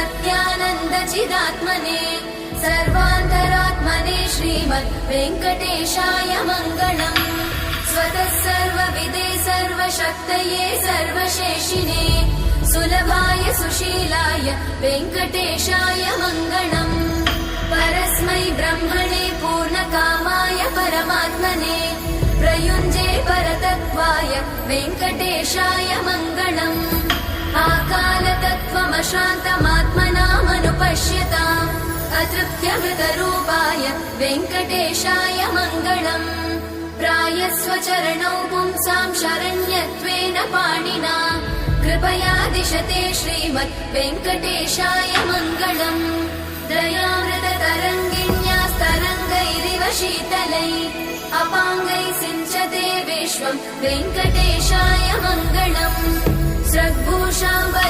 सत्यानन्दचिदात्मने सर्वान्तरात्मने श्रीमद् वेङ्कटेशाय मङ्गलम्। स्वतः सर्वविदे सर्वशक्तये सर्वशेषिने सुलभाय सुशीलाय वेङ्कटेशाय मङ्गलम्। परस्मै ब्रह्मणे पूर्णकामाय परमात्मने प्रयुञ्जे परतत्त्वाय वेङ्कटेशाय मङ्गलम्। आकालतत्त्वमशान्तमात्मनामनुपश्यताम् अतृप्त्यमृतरूपाय वेङ्कटेशाय मङ्गलम्। प्रायस्वचरणौ पुंसां शरण्यत्वेन पाणिना कृपया दिशते श्रीमद् वेङ्कटेशाय मङ्गलम्। दयामृततरङ्गिण्यास्तरङ्गैरिव शीतलै अपाङ्गैः सिञ्चते विश्वम् वेङ्कटेशाय मङ्गलम्। स्रग्भूषाम्बर